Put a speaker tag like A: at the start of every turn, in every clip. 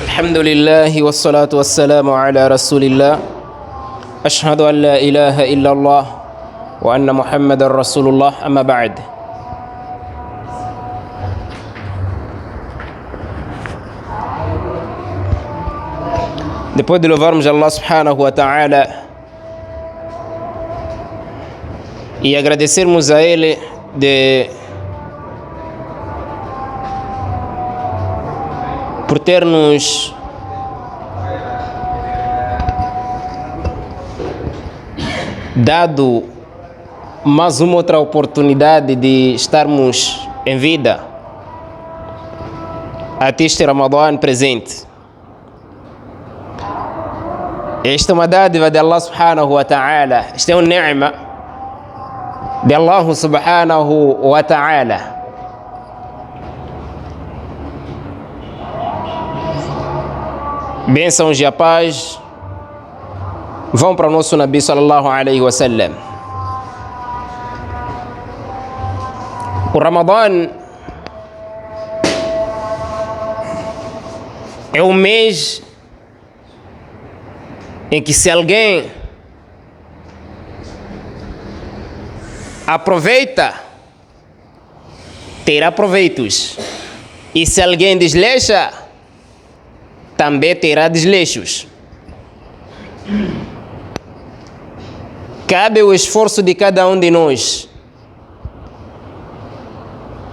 A: الحمد لله والصلاة والسلام على رسول الله أشهد أن لا إله إلا الله وأن محمد رسول الله أما بعد. Depois de louvarmos Allah subhanahu wa ta'ala e agradecermos a Ele por ter-nos dado mais uma outra oportunidade de estarmos em vida até este Ramadã presente. Esta é uma dádiva de Allah subhanahu wa ta'ala. Esta é uma ni'ma de Allah subhanahu wa ta'ala. Bênçãos e a paz vão para o nosso Nabi sallallahu alaihi wasallam. O Ramadã é um mês em que, se alguém aproveita, terá proveitos, e se alguém desleixa, também terá desleixos. Cabe o esforço de cada um de nós,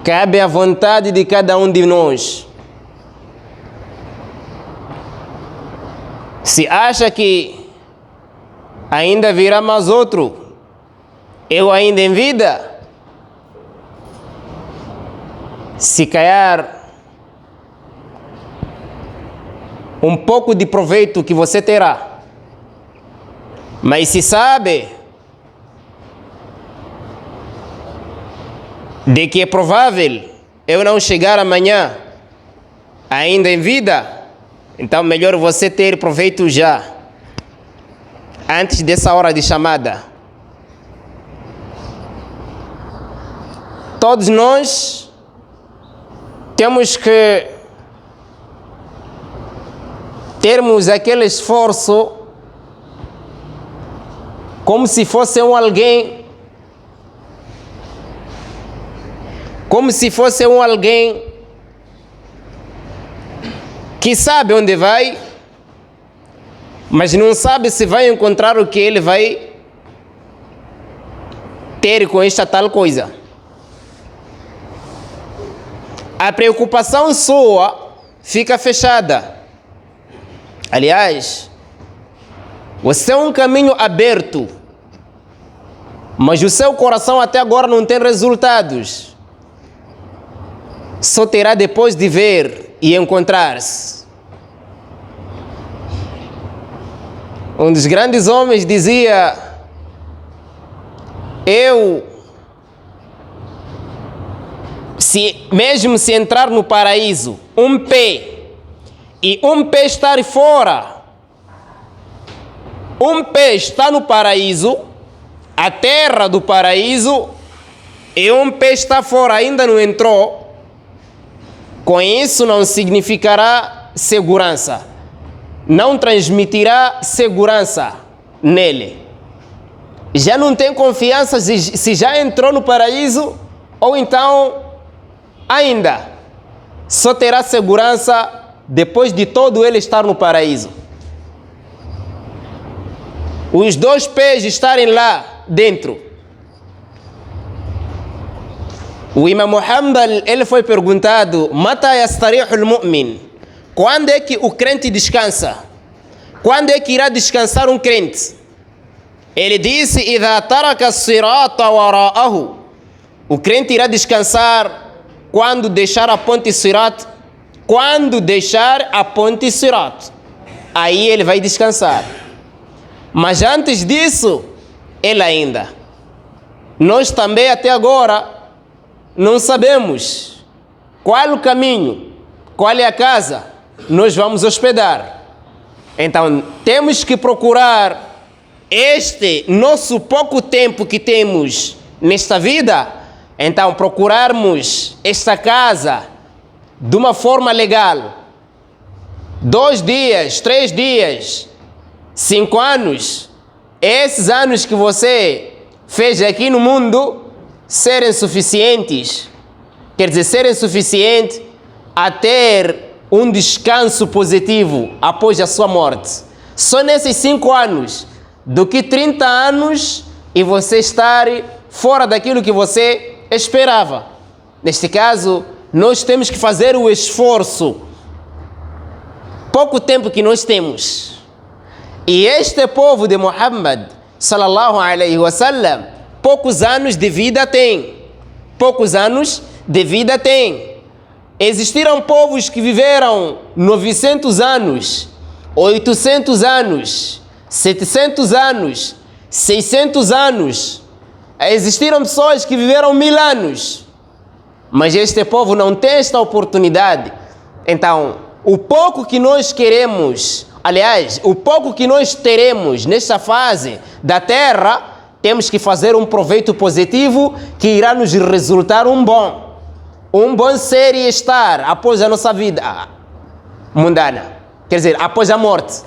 A: cabe a vontade de cada um de nós. Se acha que ainda virá mais outro, eu ainda em vida, se calhar um pouco de proveito que você terá, mas se sabe de que é provável eu não chegar amanhã ainda em vida, então melhor você ter proveito já, antes dessa hora de chamada. Todos nós temos que termos aquele esforço como se fosse alguém, que sabe onde vai, mas não sabe se vai encontrar o que ele vai ter com esta tal coisa. A preocupação sua fica fechada. Aliás, você é um caminho aberto, mas o seu coração até agora não tem resultados. Só terá depois de ver e encontrar-se. Um dos grandes homens dizia: mesmo se entrar no paraíso, um pé estar fora, um pé está no paraíso, a terra do paraíso, e um pé está fora, ainda não entrou, com isso não significará segurança, não transmitirá segurança nele. Já não tem confiança se já entrou no paraíso, ou então ainda só terá segurança depois de todo ele estar no paraíso. Os dois pés estarem lá dentro. O Imam Muhammad, ele foi perguntado: Mata yastarihul mu'min? Quando é que o crente descansa? Quando é que irá descansar um crente? Ele disse: Idha taraka as-sirata wara'ahu. O crente irá descansar quando deixar a ponte Sirat. Quando deixar a ponte Sirat, aí ele vai descansar. Mas antes disso, ele ainda. Nós também até agora não sabemos qual o caminho, qual é a casa nós vamos hospedar. Então temos que procurar este nosso pouco tempo que temos nesta vida, Então, procurarmos esta casa de uma forma legal, 2 dias, 3 dias, 5 anos, esses anos que você fez aqui no mundo serem suficientes, quer dizer, serem suficientes a ter um descanso positivo após a sua morte. Só nesses 5 anos, do que 30 anos e você estar fora daquilo que você esperava. Neste caso, nós temos que fazer o esforço. Pouco tempo que nós temos. E este povo de Muhammad, sallallahu alaihi wasallam, poucos anos de vida tem. Poucos anos de vida tem. Existiram povos que viveram 900 anos, 800 anos, 700 anos, 600 anos. Existiram pessoas que viveram 1000 anos. Mas este povo não tem esta oportunidade. Então, o pouco que nós queremos, aliás, o pouco que nós teremos nesta fase da Terra, temos que fazer um proveito positivo que irá nos resultar um bom ser e estar após a nossa vida mundana. Quer dizer, após a morte.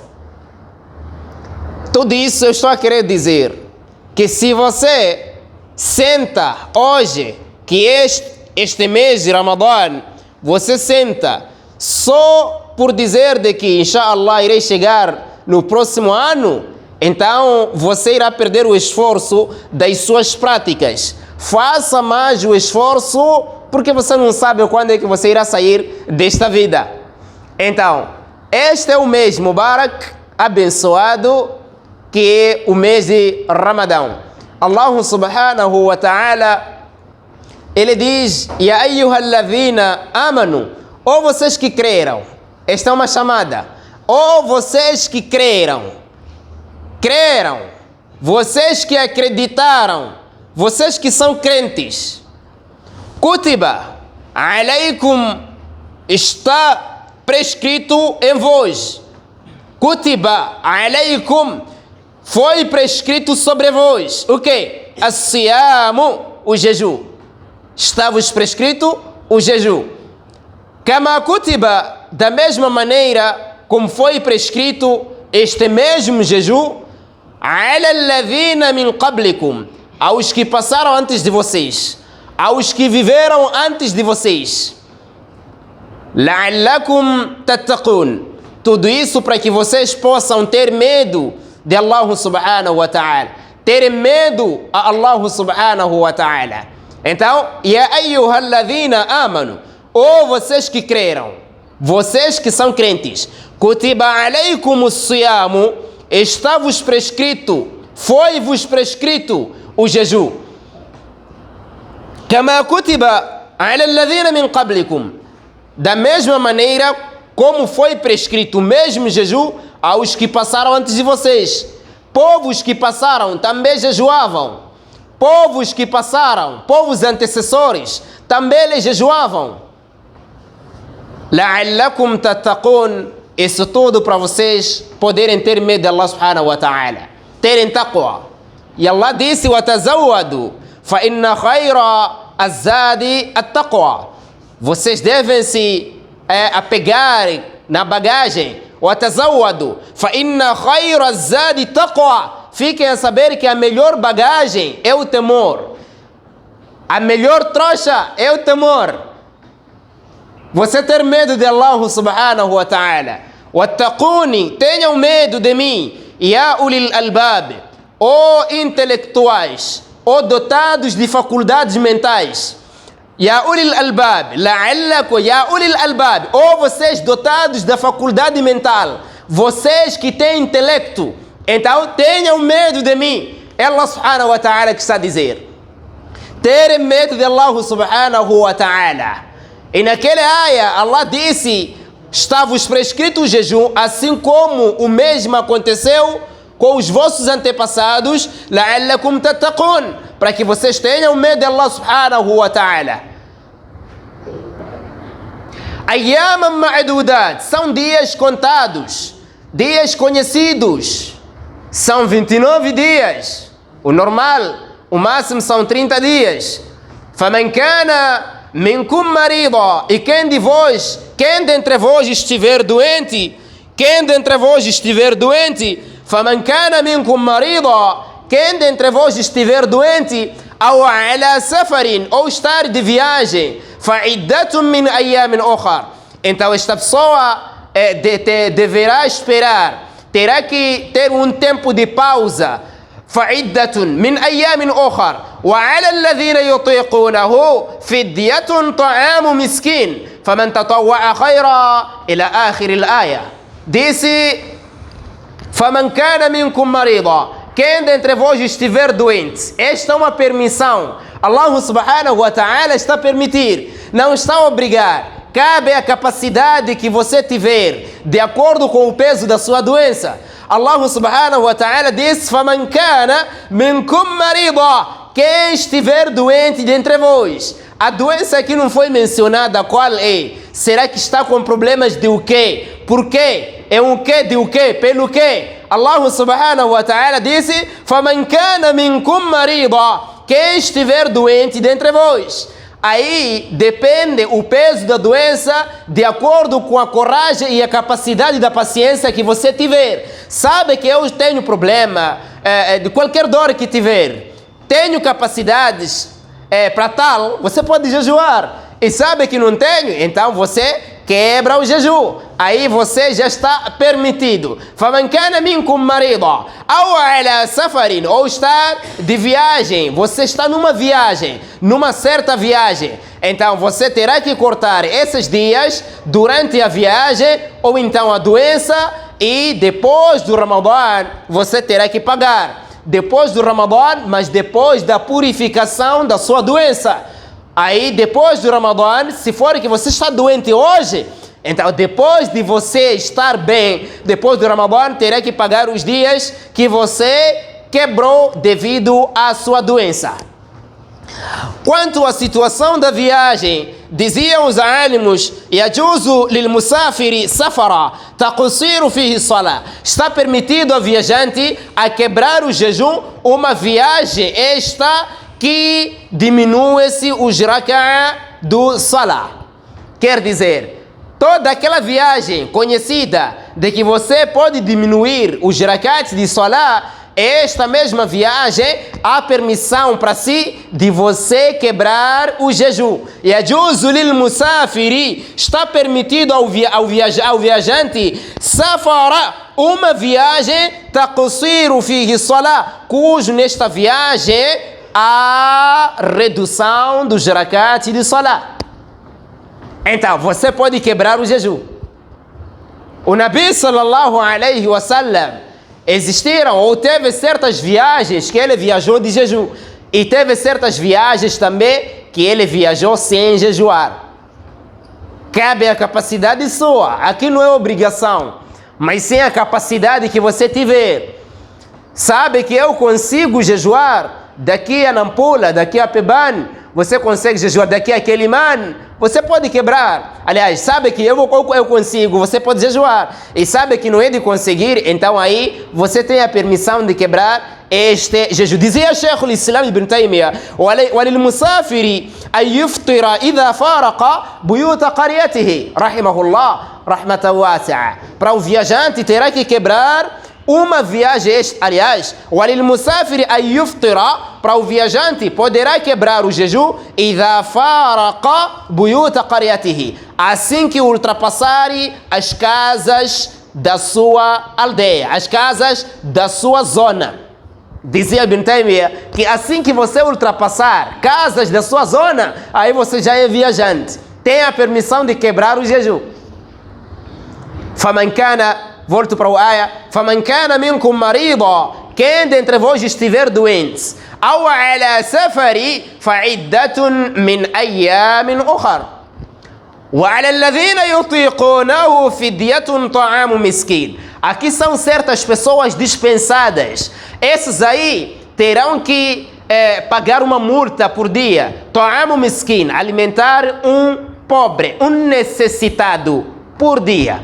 A: Tudo isso eu estou a querer dizer que se você senta hoje, que este mês de Ramadã, você senta só por dizer de que, inshallah, irei chegar no próximo ano, então você irá perder o esforço das suas práticas. Faça mais o esforço, porque você não sabe quando é que você irá sair desta vida. Então, este é o mês Mubarak, abençoado, que é o mês de Ramadão. Allah subhanahu wa ta'ala, ele diz: Ya ayyuhalladhina amanu, ou vocês que creram. Esta é uma chamada. Ou vocês que creram, vocês que acreditaram, vocês que são crentes. Kutiba alaykum, está prescrito em vós. Kutiba alaykum, foi prescrito sobre vós. O quê? As-siyamu, o jejum. Está-vos prescrito o jejum. Kama kutiba, da mesma maneira como foi prescrito este mesmo jejum, ala alladhina min qablikum, aos que passaram antes de vocês, aos que viveram antes de vocês. La'allakum tattaqun, tudo isso para que vocês possam ter medo de Allah subhanahu wa ta'ala, terem medo a Allah subhanahu wa ta'ala. Então, ya ayyuhalladhina amanu, ou vocês que creram, vocês que são crentes, kutiba alaykumus siyamu, está-vos prescrito, foi-vos prescrito o jejum. Kama kutiba ala alladhina min qablikum, da mesma maneira como foi prescrito o mesmo jejum aos que passaram antes de vocês. Povos que passaram também jejuavam. Povos que passaram, povos antecessores, também eles jejuavam. La'allakum tattaqun, isso tudo para vocês poderem ter medo de Allah subhanahu wa ta'ala, terem taqwa. E Allah disse: وَتَزَوَّدُوا فَإِنَّ خَيْرَ الزَّادِ التَّقْوَى. Vocês devem se apegar na bagagem. وَتَزَوَّدُوا فَإِنَّ خَيْرَ الزَّادِ التَّقْوَى. Fiquem a saber que a melhor bagagem é o temor. A melhor trouxa é o temor. Você ter medo de Allah subhanahu wa ta'ala. Wattaquni, tenham medo de mim. Ya ulil albab, ou intelectuais, ou dotados de faculdades mentais. Ya ulil albab, la'allakum ya ulil albab, ou vocês dotados da faculdade mental, vocês que têm intelecto, então tenham medo de mim. É Allah subhanahu wa ta'ala que está a dizer. Terem medo de Allah subhanahu wa ta'ala. E naquela área, Allah disse: está-vos prescrito o jejum, assim como o mesmo aconteceu com os vossos antepassados, la'allakum tattaqun, para que vocês tenham medo de Allah subhanahu wa ta'ala. Ayyaman ma'dudat, são dias contados, dias conhecidos. São 29 dias. O normal, o máximo são 30 dias. فَمَنْ كَانَ مِنْكُمْ مَرِيضًا, e quem dentre vós estiver doente, فَمَنْ كَانَ مِنْكُمْ مَرِيضًا, quem dentre vós estiver doente, أو على سفر, ou estar de viagem, فَعِدَّةٌ مِنْ أَيَّامٍ أُخَرٍ, então esta pessoa deverá esperar, terá que ter um tempo de pausa, فَعِدَّةٌ مِنْ أَيَّامٍ أُخَرٍ, وَعَلَى الَّذِينَ يُطِيقُونَهُ فِدْيَةٌ طَعَامُ مِسْكِينٍ فَمَنْ تَطَوَّعَ خَيْرًا, إلى آخر الآية. Disse: فَمَنْ كَانَ مِنْكُمْ مَرِيضًا, quem dentre vós estiver doente. Esta é uma permissão. Allah subhanahu wa ta'ala está a permitir, não está a obrigar. Cabe a capacidade que você tiver, de acordo com o peso da sua doença. Allah subhanahu wa ta'ala diz: فَمَنْ كَانَ مِنْكُمْ مَرِيضًا, quem estiver doente dentre vós. A doença aqui não foi mencionada qual é. Será que está com problemas de o quê? Por quê? É um quê de o quê? Pelo quê? Allah subhanahu wa ta'ala disse: فَمَنْ كَانَ مِنْكُمْ مَرِيضًا, quem estiver doente dentre vós. Aí depende o peso da doença de acordo com a coragem e a capacidade da paciência que você tiver. Sabe que eu tenho problema de qualquer dor que tiver, tenho capacidades para tal, você pode jejuar. E sabe que não tenho, então você quebra o jejum. Aí você já está permitido. فَمَنْ كَانَ مِنْكُمْ مَرِيضًا أَوْ عَلَى سَفَرٍ, ou estar de viagem. Você está numa viagem, numa certa viagem. Então você terá que cortar esses dias durante a viagem ou então a doença, e depois do Ramadã você terá que pagar. Depois do Ramadã, mas depois da purificação da sua doença. Aí depois do Ramadã, se for que você está doente hoje, então depois de você estar bem, depois do Ramadã, terá que pagar os dias que você quebrou devido à sua doença. Quanto à situação da viagem, diziam os ânimos: يجوز للمسافر سفرا تقصير فيه الصلاة, está permitido ao viajante a quebrar o jejum, uma viagem esta que diminui-se os raka'a do salah. Quer dizer, toda aquela viagem conhecida de que você pode diminuir os raka'at de salah, esta mesma viagem há permissão para si de você quebrar o jejum. يجوز للمسافر, está permitido ao viajante, safara, uma viagem, تقصير فيه الصلاة, cujo nesta viagem a redução dos rak'at de salah. Então você pode quebrar o jejum. O Nabi sallallahu alaihi wasallam, existiram ou teve certas viagens que ele viajou de jejum, e teve certas viagens também que ele viajou sem jejuar. Cabe a capacidade sua, aqui não é obrigação, mas sim a capacidade que você tiver. Sabe que eu consigo jejuar daqui a Nampula, daqui a Peban, você consegue jejuar daqui a Quelimane, você pode quebrar. Aliás, sabe que eu consigo, você pode jejuar. E sabe que não é de conseguir, então aí você tem a permissão de quebrar este jejum. Dizia Sheikh al-Islam Ibn Taymiyyah: وَلِلْمُسَافِرِ أَنْ يُفْطِرَ إِذَا فَارَقَ بُيُوتَ قَرْيَتِهِ rahimahullah rahmatan wasi'a. Para o viajante terá que quebrar uma viagem, aliás, وَلِلْمُسَافِرِ أَنْ يُفْطِرَ, para o viajante poderá quebrar o jejum, إِذَا فَارَقَ بُيُوتَ قَرْيَتِهِ, assim que ultrapassar as casas da sua aldeia, as casas da sua zona. Dizia Ibn Taymiyyah que assim que você ultrapassar casas da sua zona, aí você já é viajante, tem a permissão de quebrar o jejum. فَمَنْ كَانَ, volto para o ayah: فَمَنْ كَانَ مِنْكُمْ مَرِيضًا, quem dentre vós estiver doente, أَوْ عَلَى سَفَرِ فَعِدَّةٌ مِنْ أَيَّامٍ أُخَرٍ وَعَلَى الَّذِينَ يُطِيقُونَهُ فِدْيَةٌ طَعَامُ مِسْكِينٍ. Aqui são certas pessoas dispensadas. Esses aí terão que pagar uma multa por dia. طَعَامُ مِسْكِينٍ, alimentar um pobre, um necessitado por dia.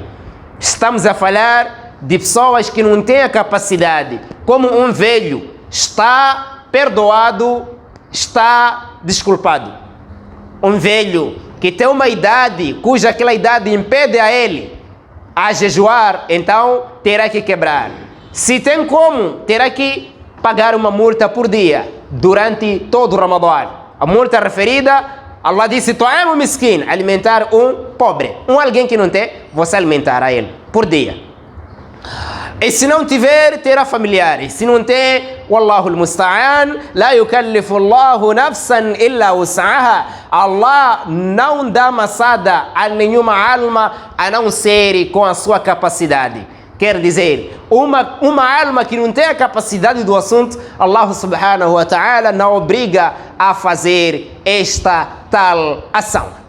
A: Estamos a falar de pessoas que não têm a capacidade, como um velho, está perdoado, está desculpado. um velho que tem uma idade cuja aquela idade impede a ele a jejuar, então terá que quebrar. Se tem como, terá que pagar uma multa por dia durante todo o Ramadã. A multa referida, Allah disse: "Ta'am miskin", alimentar um pobre, alguém que não tem, você alimentar a ele por dia. E se não tiver, terá familiares. Se não tem, Wallahu al-musta'an, la yukallifu Allahu nafsan illa wus'aha. Allah não dá maçada a nenhuma alma a não ser com a sua capacidade. Quer dizer, uma alma que não tem a capacidade do assunto, Allah subhanahu wa ta'ala não obriga a fazer esta tal ação.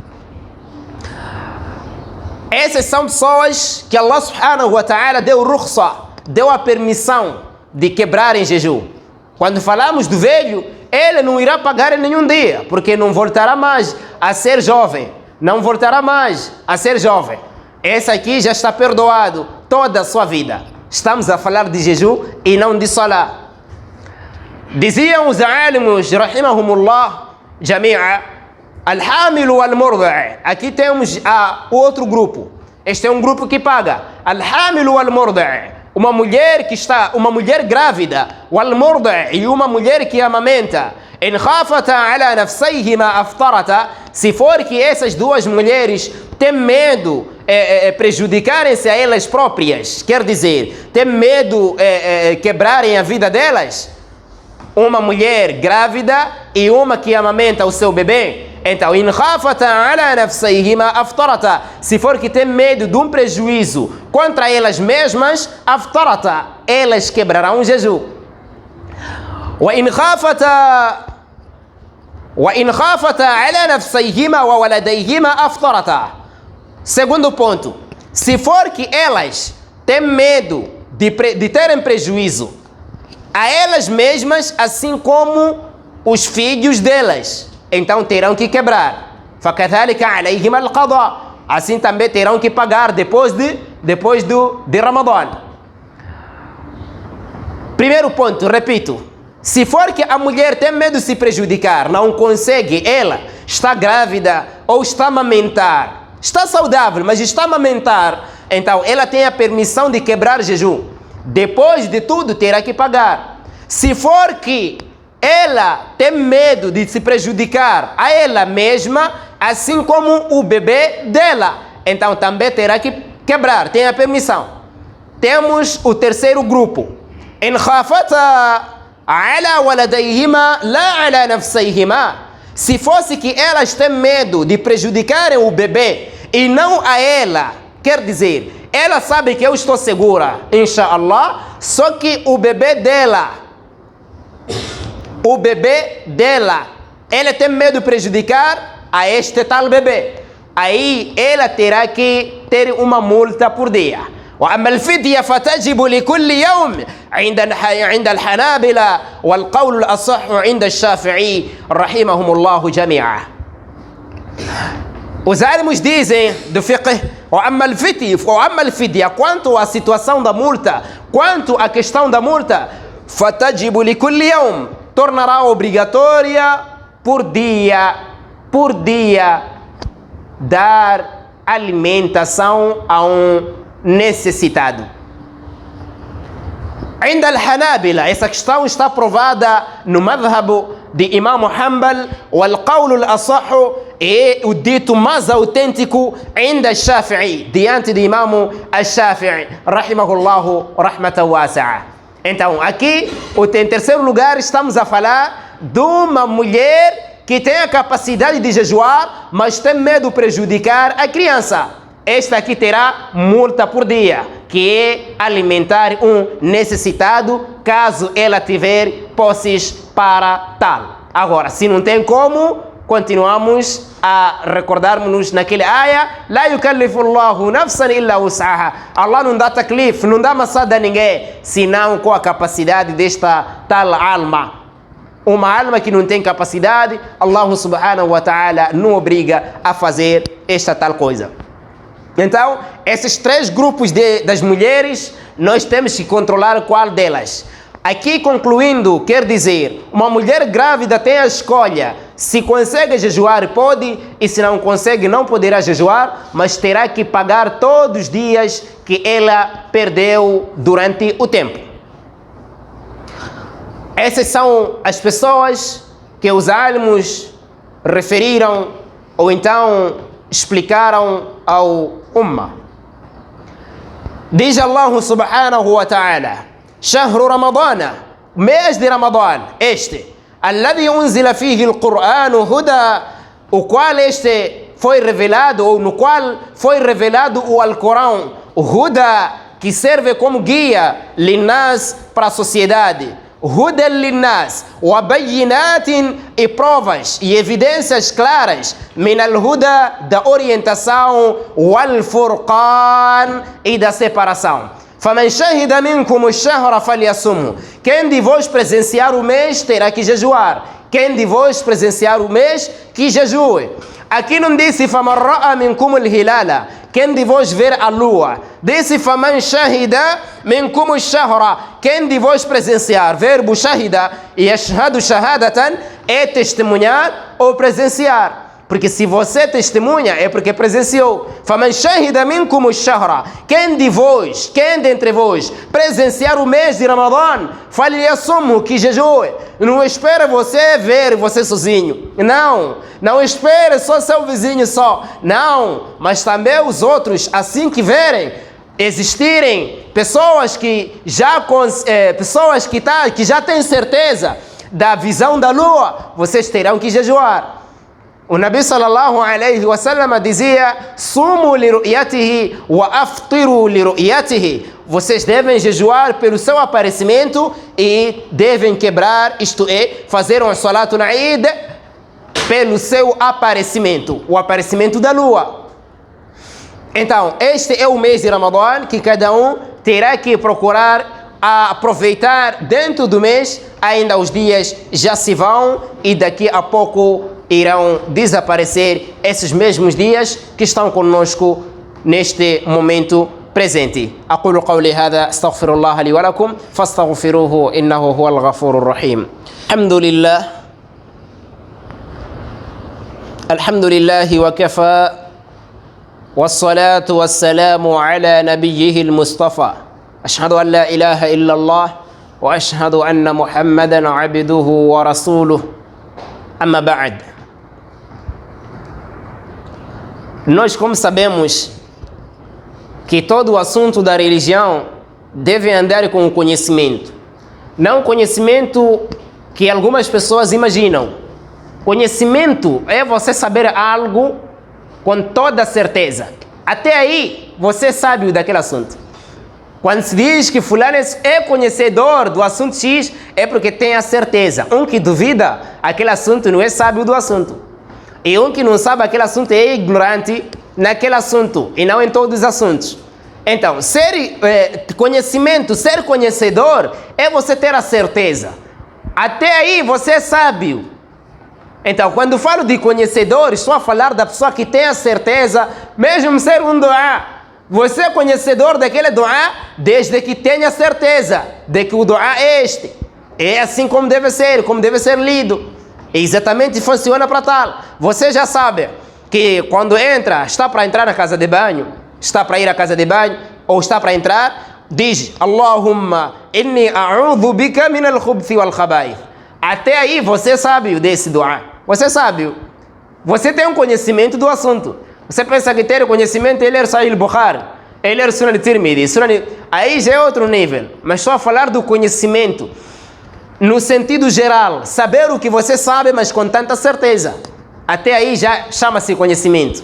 A: Essas são pessoas que Allah subhanahu wa ta'ala deu rukhsa, deu a permissão de quebrar em jejum. Quando falamos do velho, ele não irá pagar em nenhum dia, porque não voltará mais a ser jovem. Não voltará mais a ser jovem. Esse aqui já está perdoado toda a sua vida. Estamos a falar de jejum e não de salah. Diziam os alimos, rahimahumullah, jami'a, Al-Hamil wal-Murda'. Aqui temos outro grupo. Este é um grupo que paga. Al-Hamil wal-Murda'. Uma mulher grávida, wal-Murda', e uma mulher que amamenta. In khafata ala nafsayhima aftarata. Se for que essas duas mulheres têm medo prejudicarem-se a elas próprias, quer dizer, têm medo quebrarem a vida delas, uma mulher grávida e uma que amamenta o seu bebê, então, in khafata ala nafsayhima aftarata. Se for que tem medo de um prejuízo contra elas mesmas, aftarata, elas quebrarão o jejum. Wa in khafata ala nafsayhima wa waladayhima aftarata. Segundo ponto, se for que elas têm medo de terem prejuízo a elas mesmas, assim como os filhos delas, então terão que quebrar. فَكَذَلِكَ عَلَيْهِمَ الْقَضَاء. Assim também terão que pagar depois de Ramadã. Primeiro ponto, repito. Se for que a mulher tem medo de se prejudicar, não consegue, ela está grávida ou está a amamentar, está saudável, mas está a amamentar, então ela tem a permissão de quebrar jejum. Depois de tudo, terá que pagar. Se for que ela tem medo de se prejudicar a ela mesma, assim como o bebê dela, então também terá que quebrar, tem a permissão. Temos o terceiro grupo. In khafata ala waladayhima la ala nafsayhima. Se fosse que elas têm medo de prejudicarem o bebê e não a ela, quer dizer, ela sabe que eu estou segura, inshallah, só que o bebê dela, ela tem medo de prejudicar a este tal bebê. Aí ela terá que ter uma multa por dia. وأما الفدية فتجب لكل يوم عند الحنابلة والقول الأصح عند الشافعي رحمهم الله جميعا. Os árabes dizem do fiqh, وأما الفدية, quanto à situação da multa, quanto à questão da multa, فتجب لكل يوم, tornará obrigatória por dia dar alimentação a um necessitado. Ainda al-Hanabila, essa questão está provada no madhhab de Imam Hanbal, o al-qawl al-asah é o dito mais autêntico ainda al-Shafi'i, diante de Imam al-Shafi'i, rahimahullahu rahmatan wasi'a. Então, aqui, em terceiro lugar, estamos a falar de uma mulher que tem a capacidade de jejuar, mas tem medo de prejudicar a criança. Esta aqui terá multa por dia, que é alimentar um necessitado, caso ela tiver posses para tal. Agora, se não tem como, continuamos a recordarmos naquele aya, la yukallifu Allahu nafsan illa wus'aha. Allah não dá taklif, não dá maçada a ninguém, senão com a capacidade desta tal alma. Uma alma que não tem capacidade, Allah subhanahu wa ta'ala não obriga a fazer esta tal coisa. Então, esses três grupos das mulheres, nós temos que controlar qual delas. Aqui concluindo, quer dizer, uma mulher grávida tem a escolha Se consegue jejuar, pode, e se não consegue, não poderá jejuar, mas terá que pagar todos os dias que ela perdeu durante o tempo. Essas são as pessoas que os alimos referiram ou então explicaram ao Ummah. Diz Allah subhanahu wa ta'ala: Shahru Ramadana, mês de Ramadan, alladhi unzila fihi al-Qur'anu huda, o qual foi revelado, ou no qual foi revelado o Alcorão, o Huda, que serve como guia linnas para a sociedade. Huda linnas, wa bayyinatin, e provas e evidências claras, min al-huda, da orientação, wal furqan, e da separação. Faman shahida minkum ash-shahra falyasumhu, quem de vós presenciar o mês terá que jejuar. Quem de vós presenciar o mês, que jejue. Aqui não disse faman ra'a minkum al-hilala, quem de vós ver a lua. Disse faman shahida minkum ash-shahra, quem de vós presenciar. Verbo shahida e yashhadu shahadatan é testemunhar ou presenciar. Porque se você testemunha, é porque presenciou. Faman shahida minkum ash-shahra, quem dentre vós presenciar o mês de Ramadan, falyasumhu, que jejue. Não espere você ver você sozinho. Não espere só seu vizinho só. Não, mas também os outros, assim que verem existirem pessoas que já têm certeza da visão da lua, vocês terão que jejuar. O Nabi sallallahu alayhi wa sallam dizia: Sumu li ru'yatihi wa aftiru li ru'yatihi. Vocês devem jejuar pelo seu aparecimento e devem quebrar, isto é, fazer um salatu na Eid pelo seu aparecimento, o aparecimento da lua. Então, este é o mês de Ramadan que cada um terá que procurar aproveitar dentro do mês. Ainda os dias já se vão e daqui a pouco irão desaparecer esses mesmos dias que estão conosco neste momento presente. أقول قولي هذا أستغفر الله لي ولكم فاستغفروه إنه هو الغفور الرحيم. الحمد لله وكفى والصلاة والسلام على نبيه المصطفى. أشهد أن لا إله إلا الله وأشهد أن محمدا عبده ورسوله. أما بعد. Nós, como sabemos, que todo o assunto da religião deve andar com o conhecimento. Não conhecimento que algumas pessoas imaginam. Conhecimento é você saber algo com toda certeza. Até aí, você sabe daquele assunto. Quando se diz que fulano é conhecedor do assunto X, é porque tem a certeza. Um que duvida aquele assunto não é sábio do assunto. E um que não sabe aquele assunto é ignorante naquele assunto e não em todos os assuntos. Então, ser conhecedor é você ter a certeza. Até aí você é sábio. Então, quando falo de conhecedor, estou a falar da pessoa que tem a certeza, mesmo ser um duá. Você é conhecedor daquele duá desde que tenha certeza de que o duá é este. É assim como deve ser lido. E exatamente funciona para tal. Você já sabe que quando está para entrar na casa de banho, está para ir à casa de banho, ou está para entrar, diz: Allahumma inni a'udhu bika min al-khubthi wal khaba'ith. Até aí você sabe desse duá. Você sabe. Você tem um conhecimento do assunto. Você pensa que ter conhecimento é ler Sahih al-Bukhari, é ler Sunan al-Tirmidhi, aí já é outro nível. Mas só falar do conhecimento no sentido geral, saber o que você sabe, mas com tanta certeza. Até aí já chama-se conhecimento.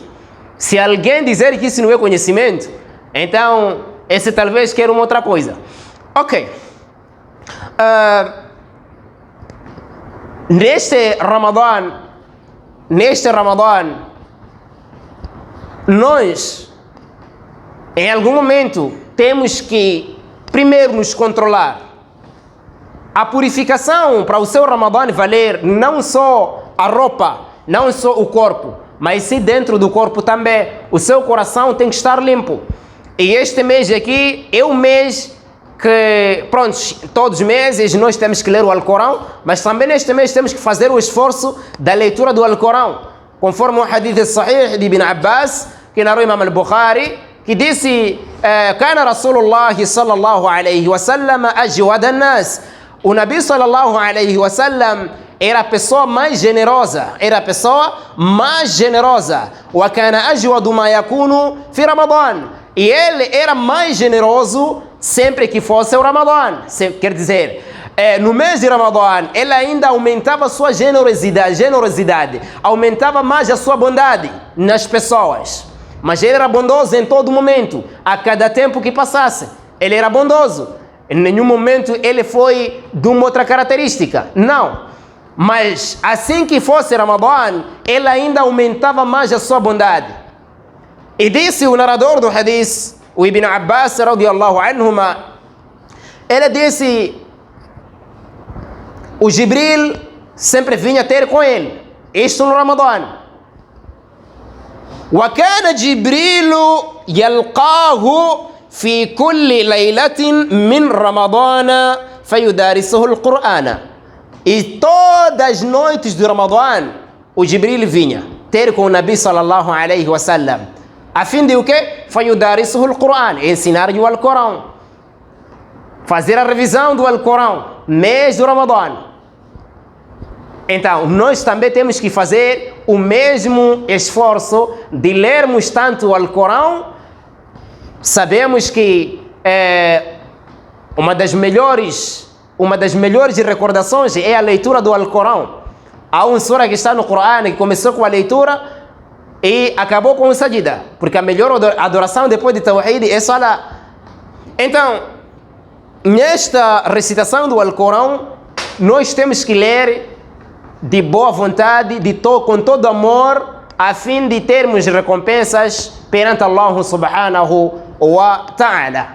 A: Se alguém dizer que isso não é conhecimento, então esse talvez quer uma outra coisa. Ok. Neste Ramadan, nós, em algum momento, temos que primeiro nos controlar. A purificação para o seu Ramadan valer não só a roupa, não só o corpo, mas sim dentro do corpo também. O seu coração tem que estar limpo. E este mês aqui é o mês que, pronto, todos os meses nós temos que ler o Alcorão, mas também neste mês temos que fazer o esforço da leitura do Alcorão. Conforme o hadith sahih de Ibn Abbas, que narrou Imam al-Bukhari, que disse: Kana Rasulullah sallallahu alayhi wa sallam ajwad an-nas. O Nabi sallallahu alayhi wa sallam era a pessoa mais generosa, Wa kana ajwadu ma yakunu fi Ramadan. E ele era mais generoso sempre que fosse o Ramadã. Quer dizer, no mês de Ramadã, ele ainda aumentava sua generosidade, aumentava mais a sua bondade nas pessoas. Mas ele era bondoso em todo momento, a cada tempo que passasse. Ele era bondoso. Em nenhum momento ele foi de uma outra característica. Não. Mas assim que fosse Ramadã, ele ainda aumentava mais a sua bondade. E disse o narrador do hadith, o Ibn Abbas radiyallahu anhuma, ele disse: o Jibril sempre vinha ter com ele, isto no Ramadã. وكان جبريل يلقاه في كل ليلة من رمضان فيدارسه القرآن. E todas as noites do Ramadã, o Jibril vinha ter com o Nabi sallallahu alayhi wa sallam, a fim de o quê? فيدارسه القرآن, ensinar-lhe o Alcorão, fazer a revisão do Alcorão, mês do Ramadã. Então, nós também temos que fazer o mesmo esforço de lermos tanto o Alcorão. Sabemos que uma das melhores recordações é a leitura do Alcorão. Há um sura que está no Corão que começou com a leitura e acabou com o sajida, porque a melhor adoração depois de Tawhid é Salah. Então, nesta recitação do Alcorão, nós temos que ler de boa vontade, com todo amor, a fim de termos recompensas perante Allah subhanahu wa ta'ala.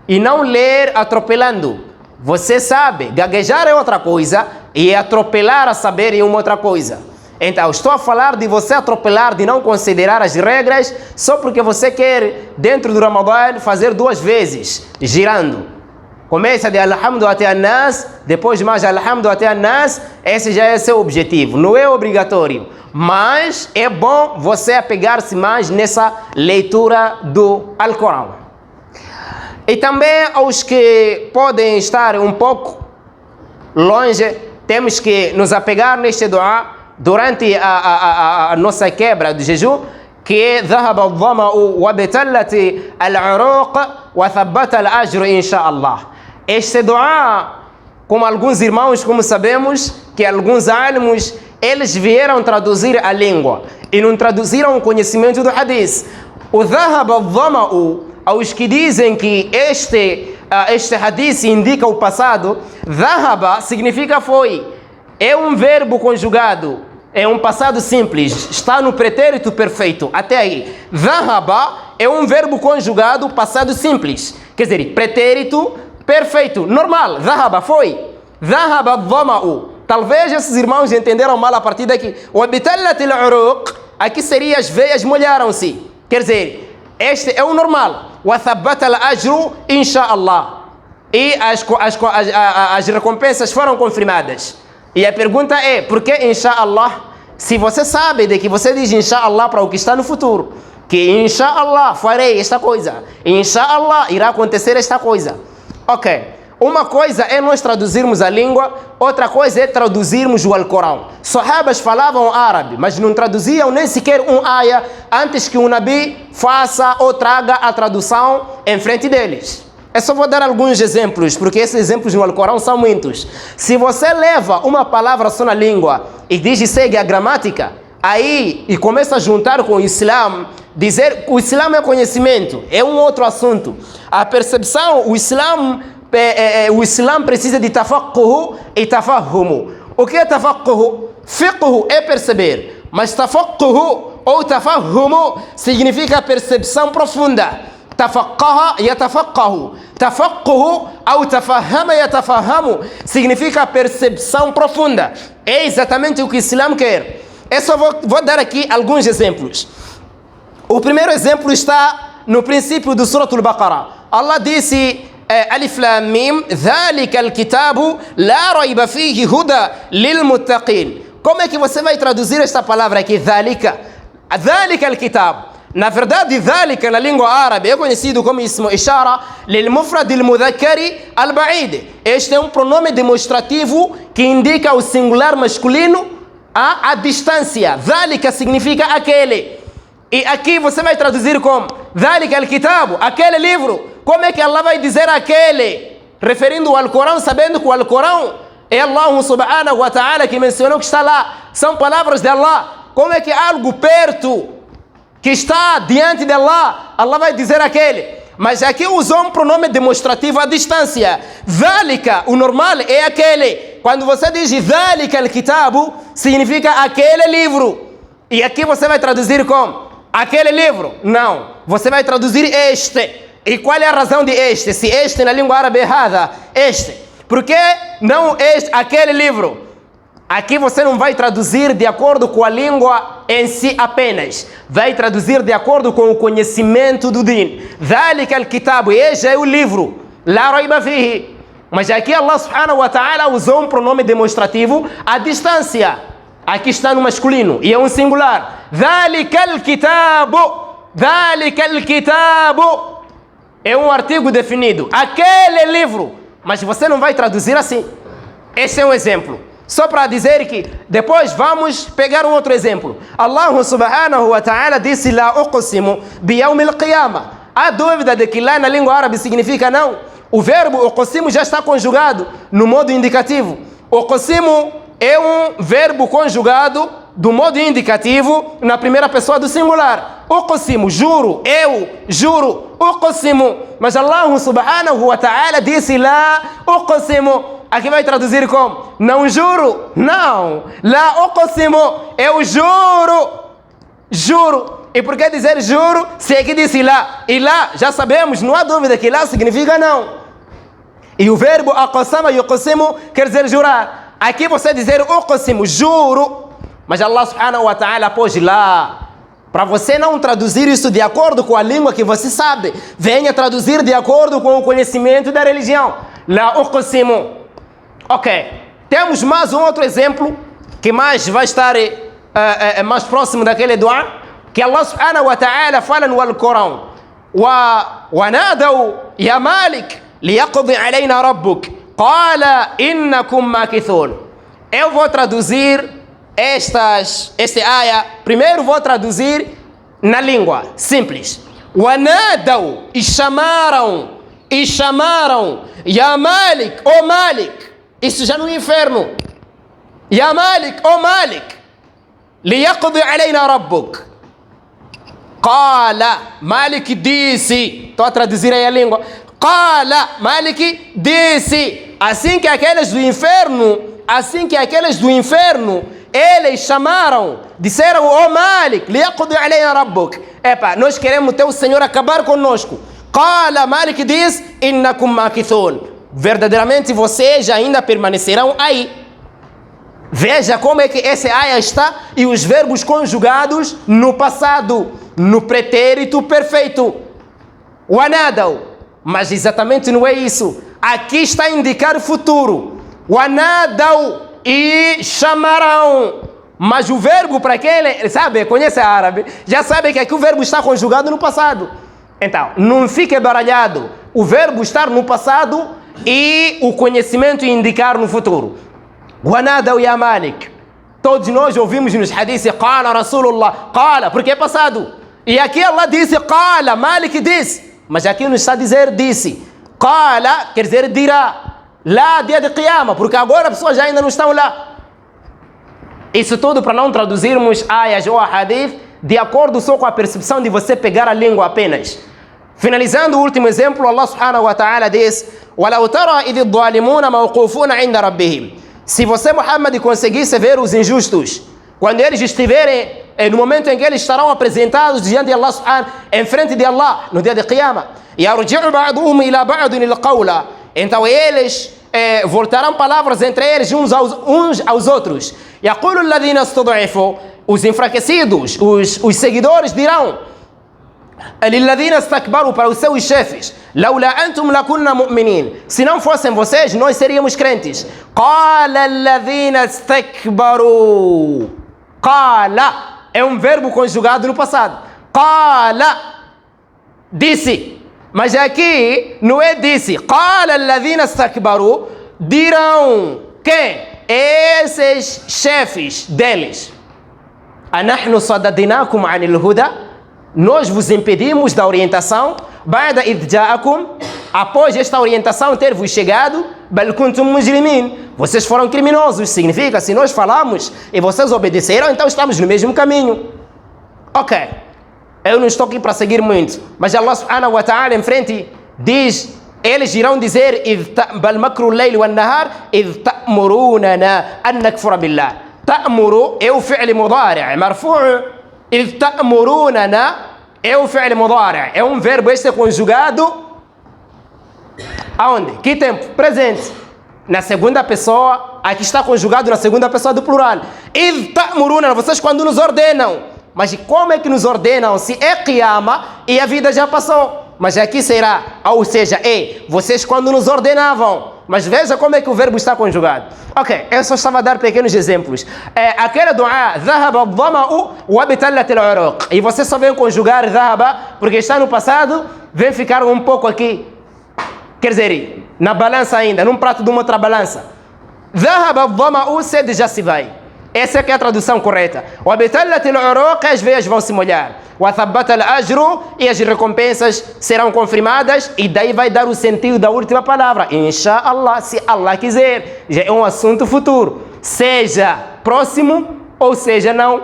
A: E não ler atropelando. Você sabe, gaguejar é outra coisa e atropelar a saber é uma outra coisa. Então, estou a falar de você atropelar, de não considerar as regras, só porque você quer, dentro do Ramadã, fazer 2 vezes, girando. Começa de Alhamdu até An-Nas, depois mais Alhamdu até An-Nas, esse já é seu objetivo. Não é obrigatório, mas é bom você apegar-se mais nessa leitura do Alcorão. E também aos que podem estar um pouco longe, temos que nos apegar neste dua durante a nossa quebra do jejum, que é ذهب الظمأ وابتلت العروق وثبت الأجر إن شاء الله. Este dua, como alguns irmãos, como sabemos, que alguns alimos, eles vieram traduzir a língua e não traduziram o conhecimento do hadith. O ذهب الظمأ, aos que dizem que este hadith indica o passado, ذهب significa foi. É um verbo conjugado, é um passado simples, está no pretérito perfeito, até aí. ذهب é um verbo conjugado, passado simples, quer dizer, pretérito perfeito, normal. ذهب foi. ذهب الظمأ. Talvez esses irmãos entenderam mal a partir daqui. وابتلت العروق, aqui seria as veias molharam-se. Quer dizer, este é o normal. وثبت الأجر إن شاء الله. E as recompensas foram confirmadas. E a pergunta é, por que inshallah? Se você sabe de que você diz inshallah para o que está no futuro, que inshallah farei esta coisa, inshallah irá acontecer esta coisa. Ok, uma coisa é nós traduzirmos a língua, outra coisa é traduzirmos o Alcorão. Sahabas falavam árabe, mas não traduziam nem sequer um ayah antes que o Nabi faça ou traga a tradução em frente deles. Eu só vou dar alguns exemplos, porque esses exemplos no Alcorão são muitos. Se você leva uma palavra só na língua e diz e segue a gramática, aí e começa a juntar com o Islã, dizer que o Islã é conhecimento, é um outro assunto. A percepção, o Islã precisa de tafaqquh e tafahum. O que é tafaqquh? Fiqh é perceber, mas tafaqquh ou tafahum significa percepção profunda. Tafaqqaha yatafaqahu. Tafaqquh ou tafahama yatafahamu significa percepção profunda. É exatamente o que o Islã quer. Eu só vou dar aqui alguns exemplos. O primeiro exemplo está no princípio do Surah Al-Baqarah. Allah disse Alif Lam Mim, ذَلِكَ الْكِتَابُ لَا رَيْبَ فِيهِ هُدًى لِلْمُتَّقِينَ. Como é que você vai traduzir esta palavra aqui, ذَلِكَ? ذَلِكَ الْكِتَابُ. Na verdade, ذَلِكَ na língua árabe é conhecido como ismo ishara للمفرد المذكر البعيد. Este é um pronome demonstrativo que indica o singular masculino a distância. ذَلِكَ significa aquele. E aqui você vai traduzir como ذَلِكَ الْكِتَابُ, aquele livro. Como é que Allah vai dizer aquele? Referindo ao Alcorão, sabendo que o Alcorão é Allah subhanahu wa ta'ala que mencionou que está lá. São palavras de Allah. Como é que algo perto, que está diante de Allah, Allah vai dizer aquele? Mas aqui usou um pronome demonstrativo à distância. ذَلِكَ, o normal é aquele. Quando você diz ذَلِكَ الْكِتَابُ, significa aquele livro. E aqui você vai traduzir como? Aquele livro? Não. Você vai traduzir este. E qual é a razão de este? Se este na língua árabe é errada, este. Por que não este, aquele livro? Aqui você não vai traduzir de acordo com a língua em si apenas. Vai traduzir de acordo com o conhecimento do din. ذَلِكَ الْكِتَابُ, este é o livro. لَا رَيْبَ فِيهِ. Mas aqui Allah subhanahu wa ta'ala usou um pronome demonstrativo à distância. Aqui está no masculino e é um singular. ذَلِكَ الْكِتَابُ. ذَلِكَ الْكِتَابُ. É um artigo definido. Aquele livro. Mas você não vai traduzir assim. Esse é um exemplo. Só para dizer que depois vamos pegar um outro exemplo. Allah subhanahu wa ta'ala disse lá uqsimu biyawm al-qiyamah. Há dúvida de que lá na língua árabe significa não. O verbo uqsimu já está conjugado no modo indicativo. Uqsimu é um verbo conjugado do modo indicativo na primeira pessoa do singular. Uqsimu, juro, eu juro, uqsimu. Mas Allah subhanahu wa ta'ala disse lá uqsimu. Aqui vai traduzir como? Não juro, não. Lá uqsimu, eu juro, juro. E por que dizer juro se aqui disse lá? E lá, já sabemos, não há dúvida que lá significa não. E o verbo aqsama yuqsimu quer dizer jurar. Aqui você dizer uqsimu, juro. Mas Allah subhanahu wa ta'ala pôs lá. Para você não traduzir isso de acordo com a língua que você sabe. Venha traduzir de acordo com o conhecimento da religião. La uqsimu. Ok. Temos mais um outro exemplo que mais vai estar mais próximo daquele dua. Que Allah subhanahu wa ta'ala fala no Alcorão. وَنَادَوْا يَا مَالِكْ لِيَقْضِ عَلَيْنَا رَبُّكْ قَالَ إِنَّكُمْ مَاكِثُونَ. Eu vou traduzir este aya. Primeiro vou traduzir na língua simples. وَنَادَوْا, e chamaram يَا مَالِكْ, ó Malik. Isso já no inferno. يَا مَالِكْ, ó Malik. لِيَقْضِ عَلَيْنَا رَبُّكْ. Qala, Malik disse. Estou a traduzir aí a língua. Qala, Malik disse. Assim que aqueles do inferno, eles chamaram, disseram, ó Malik, liyaqdi alayna rabbuk. Epa, nós queremos ter o Senhor acabar conosco. Qala, Malik diz, innakum makithun. Verdadeiramente vocês ainda permanecerão aí. Veja como é que essa aya está e os verbos conjugados no passado, no pretérito perfeito. Wanadaw. Mas exatamente não é isso. Aqui está a indicar o futuro. Wanadaw, e chamarão. Mas o verbo, para quem sabe, conhece árabe, já sabe que aqui o verbo está conjugado no passado. Então, não fique baralhado. O verbo estar no passado e o conhecimento indicar no futuro. Wanadaw ya Malik. Todos nós ouvimos nos hadiths Qala Rasulullah. Qala, porque é passado. E aqui Allah disse Qala, Malik disse. Mas aqui não está a dizer disse. Qala quer dizer dirá. Lá dia de Qiyamah, porque agora as pessoas já ainda não estão lá. Isso tudo para não traduzirmos ayas ou hadith de acordo só com a percepção de você pegar a língua apenas. Finalizando o último exemplo, Allah subhanahu wa ta'ala diz وَلَوْ تَرَى إِذِ الظَّالِمُونَ مَوْقُوفُونَ عِنْدَ رَبِّهِمْ. Se você, Muhammad, conseguisse ver os injustos, quando eles estiverem, no momento em que eles estarão apresentados diante de Allah subhanahu, em frente de Allah, no dia de Qiyamah, يَرْجِعُ بَعْضُهُمْ إِلَى بَعْضٍ الْقَوْلَ. Então eles voltarão palavras entre eles uns aos outros. يَقُولُ الَّذِينَ اسْتُضْعِفُوا. Os enfraquecidos, os seguidores dirão, للذين استكبروا, para os seus chefes, لولا أنتم لكنا مؤمنين, se não fossem vocês, nós seríamos crentes. قال الذين استكبروا, قال é um verbo conjugado no passado. قال, disse, mas aqui não é disse. قال الذين استكبروا, dirão quem? Esses chefes deles. أنحن صددناكم عن الهدى, nós vos impedimos da orientação. بعد إذ جاءكم, após esta orientação ter vos chegado. بل كنتم مجرمين, vocês foram criminosos. Significa, se nós falamos e vocês obedeceram, então estamos no mesmo caminho. Ok, eu não estou aqui para seguir muito, mas Allah subhanahu wa ta'ala em frente diz, eles irão dizer بل مكر الليل والنهار إذ تأمروننا أن نكفر بالله. تأمر é o فعل مضارع مرفوع. إذ تأمروننا é o فعل مضارع, é um verbo este conjugado aonde? Que tempo? Presente. Na segunda pessoa, aqui está conjugado na segunda pessoa do plural. إذ تأمروننا, vocês quando nos ordenam. Mas como é que nos ordenam se é qiyama e a vida já passou? Mas aqui será, ou seja, vocês quando nos ordenavam. Mas veja como é que o verbo está conjugado. Ok, eu só estava a dar pequenos exemplos. Aquele dua, ذهب الظمأ وابتلت العروق. E você só vem conjugar ذهب porque está no passado, vem ficar um pouco aqui. Quer dizer, na balança ainda, num prato de uma outra balança. ذهب الظمأ, sede já se vai. Essa é que é a tradução correta. وابتلت العروق, as veias vão se molhar. وثبت الأجر, e as recompensas serão confirmadas. E daí vai dar o sentido da última palavra. Inshallah, se Allah quiser. Já é um assunto futuro. Seja próximo ou seja não.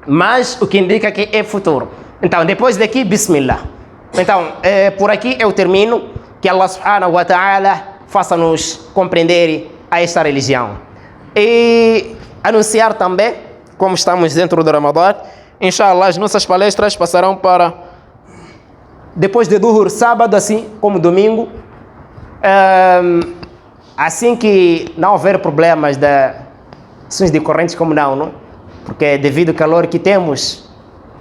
A: Mas o que indica que é futuro. Então, depois daqui, Bismillah. Então, por aqui eu termino. Que Allah subhanahu wa ta'ala faça-nos compreender a esta religião. E anunciar também, como estamos dentro do Ramadã, inshallah, as nossas palestras passarão para depois de Duhur, sábado, assim como domingo. Assim que não houver problemas de ações de correntes como não? Porque devido ao calor que temos,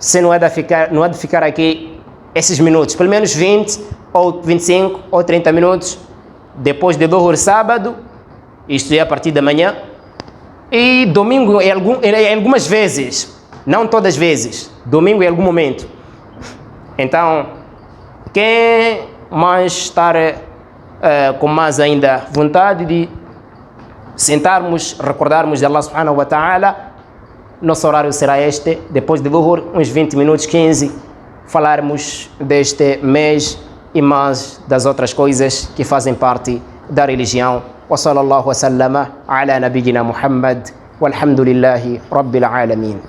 A: você não há de ficar aqui esses minutos, pelo menos 20 ou 25 ou 30 minutos depois de Duhur, sábado, isto é a partir da manhã. E domingo em algumas vezes, não todas as vezes, domingo em algum momento. Então, quem mais estar com mais ainda vontade de sentarmos, recordarmos de Allah subhanahu wa ta'ala, nosso horário será este, depois de Duhur, uns 20 minutos, 15, falarmos deste mês e mais das outras coisas que fazem parte da religião. وصلى الله وسلم على نبينا محمد والحمد لله رب العالمين.